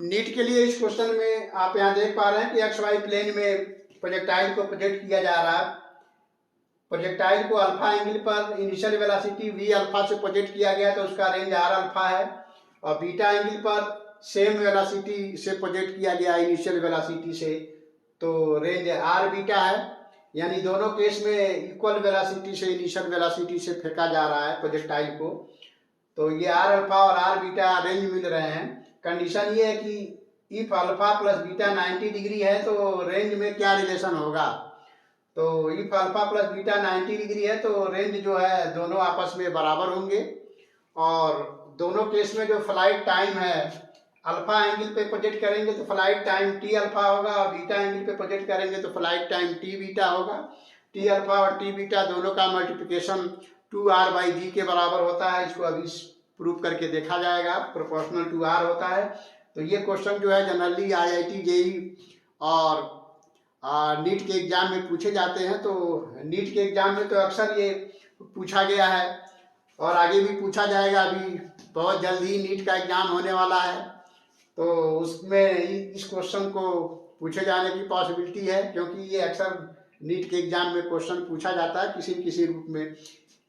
NEET के लिए इस क्वेश्चन में आप यहाँ देख पा रहे हैं कि एक्स वाई प्लेन में प्रोजेक्टाइल को प्रोजेक्ट किया जा रहा है। प्रोजेक्टाइल को अल्फा एंगल पर इनिशियल वेलोसिटी v अल्फा से प्रोजेक्ट किया गया तो उसका रेंज r अल्फा है, और बीटा एंगल पर सेम वेलोसिटी से प्रोजेक्ट किया गया इनिशियल वेलोसिटी से तो रेंज r बीटा है। यानी दोनों केस में इक्वल वेलोसिटी से इनिशियल वेलोसिटी से फेंका जा रहा है प्रोजेक्टाइल को, तो ये r अल्फा और r बीटा रेंज मिल रहे हैं। कंडीशन ये है कि if alpha plus beta 90 degree है तो रेंज में क्या रिलेशन होगा। तो if alpha plus beta 90 degree है तो रेंज जो है दोनों आपस में बराबर होंगे, और दोनों केस में जो फ्लाइट टाइम है अल्फा एंगल पे प्रोजेक्ट करेंगे तो फ्लाइट टाइम टी अल्फा होगा, और बीटा एंगल पे प्रोजेक्ट करेंगे तो फ्लाइट टाइम टी बीटा होगा। टी अल्फा और टी बीटा दोनों का मल्टीप्लिकेशन 2r/g के बराबर होता है। इसको अभी प्रूफ करके देखा जाएगा, प्रोपोर्शनल टू r होता है। तो ये क्वेश्चन जो है जनरली IIT JEE और नीट के एग्जाम में पूछे जाते हैं। तो नीट के एग्जाम में तो अक्सर ये पूछा गया है और आगे भी पूछा जाएगा। अभी बहुत जल्द ही नीट का एग्जाम होने वाला है, तो उसमें इस क्वेश्चन को पूछे जाने की पॉसिबिलिटी है, क्योंकि ये अक्सर नीट के एग्जाम में क्वेश्चन पूछा जाता है किसी न किसी रूप में।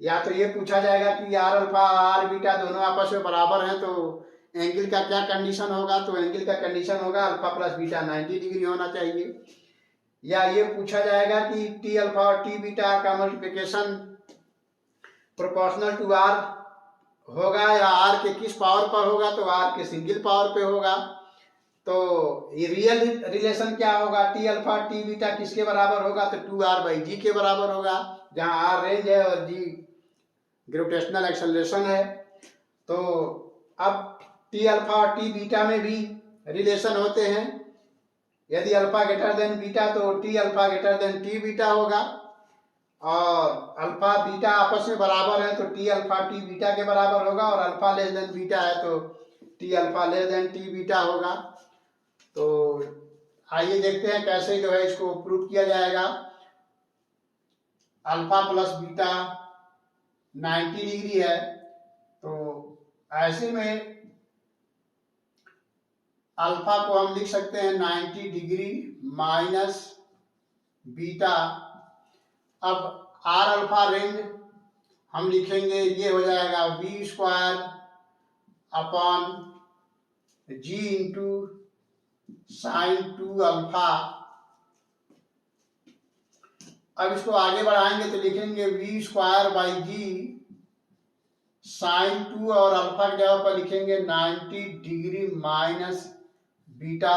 या तो ये पूछा जाएगा कि r अल्फा r बीटा दोनों आपस में बराबर हैं तो एंगल का क्या कंडीशन होगा, तो एंगल का कंडीशन होगा अल्फा प्लस बीटा 90 डिग्री होना चाहिए। या ये पूछा जाएगा कि टी अल्फा और टी बीटा का मल्टीप्लिकेशन प्रोपोर्शनल टू r होगा या r के किस पावर पर होगा, तो r के सिंगल पावर पे होगा। तो ये रियल रिलेशन क्या होगा, टी अल्फा टी बीटा किसके बराबर होगा, तो 2r/g के बराबर होगा, जहां r रेंज है और g ग्रेविटेशनल एक्सेलरेशन है। तो अब टी अल्फा और टी बीटा में भी रिलेशन होते हैं। यदि अल्फा ग्रेटर देन बीटा तो T alpha greater than T beta होगा, और अल्फा बीटा आपस में बराबर है तो टी अल्फा टी बीटा के बराबर होगा, और अल्फा लेस देन बीटा है तो T alpha less than T beta होगा। तो आइए देखते हैं कैसे जो है इसको प्रूव किया जाएगा। अल्फा प्लस बीटा 90 डिग्री है, तो ऐसे में अल्फा को हम लिख सकते हैं 90 डिग्री माइनस बीटा। अब आर अल्फा रेंज हम लिखेंगे, ये हो जाएगा v² upon g into sine 2 alpha. अब इसको आगे बढ़ाएंगे तो लिखेंगे v²/g साइन 2, और अल्फा की जगह पर लिखेंगे 90 डिग्री माइनस बीटा।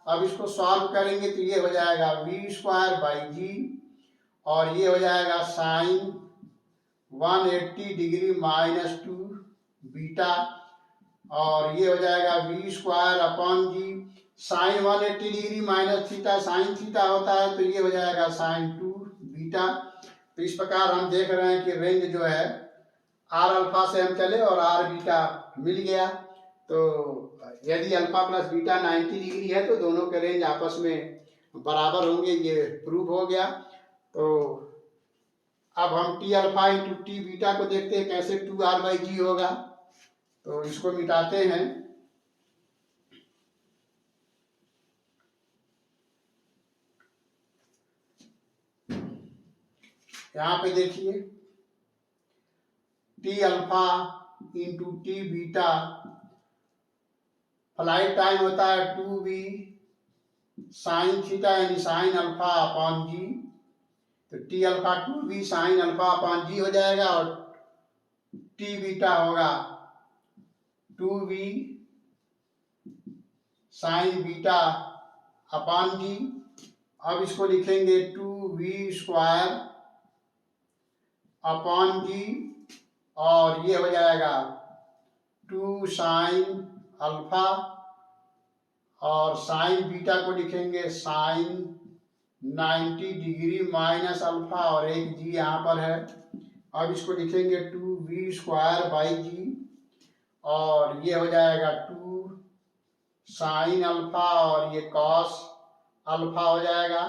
अब इसको सॉल्व करेंगे तो ये हो जाएगा v²/g, और ये हो जाएगा साइन 180 डिग्री माइनस 2 बीटा, और ये हो जाएगा v² upon g। Sine 180 degree minus theta sine theta होता है, तो ये हो जाएगा साइन 2 बीटा। तो इस प्रकार हम देख रहे हैं कि रेंज जो है r अल्फा से हम चले और r बीटा मिल गया। तो यदि अल्फा प्लस बीटा 90 डिग्री है तो दोनों के रेंज आपस में बराबर होंगे, ये प्रूव हो गया। तो अब हम T alpha into T beta को देखते हैं कैसे 2r/g होगा। तो इसको मिटाते हैं, यहाँ पे देखिए T alpha into T beta, flight time होता है 2v साइन थीटा यानी साइन अल्फा अपॉन g। तो T alpha 2v sine alpha upon g हो जाएगा, और टी बीटा होगा 2v sign beta upon g। अब इसको लिखेंगे 2v² अपॉन g, और ये हो जाएगा 2 साइन अल्फा, और साइन बीटा को लिखेंगे साइन 90 डिग्री माइनस अल्फा, और एक जी यहाँ पर है। अब इसको लिखेंगे 2v²/g, और ये हो जाएगा 2 साइन अल्फा, और ये कॉस अल्फा हो जाएगा,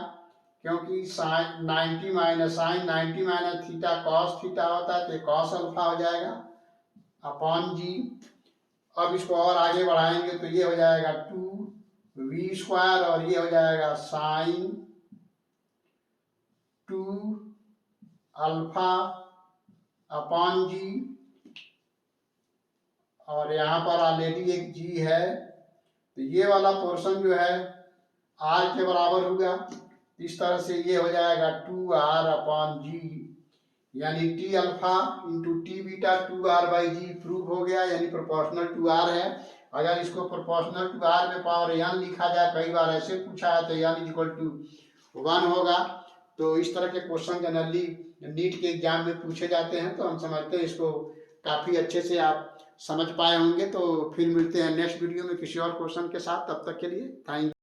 क्योंकि sine 90 minus theta cos theta होता है, तो कॉस अल्फा हो जाएगा अपॉन जी। अब इसको और आगे बढ़ाएंगे तो ये हो जाएगा 2 वी स्क्वायर और ये हो जाएगा साइन 2 अल्फा अपॉन जी, और यहाँ पर ऑलरेडी एक जी है, तो ये वाला पोर्शन जो है आर के बराबर होगा। इस तरह से ये हो जाएगा 2r अपॉन जी, यानी T alpha into T beta 2r/g prove हो गया, यानी प्रोपोर्शनल टू आर है। अगर इसको प्रोपोर्शनल टू आर में पावर n लिखा जाए, कई बार ऐसे पूछा है, तो n इक्वल टू 1 होगा। तो इस तरह के क्वेश्चन जनरली नीट के एग्जाम में पूछे जाते हैं, तो हम समझते हैं इसको काफ़ी अच्छे से आप समझ पाए होंगे। तो फिर मिलते हैं नेक्स्ट वीडियो में किसी और क्वेश्चन के साथ, तब तक के लिए थैंक यू।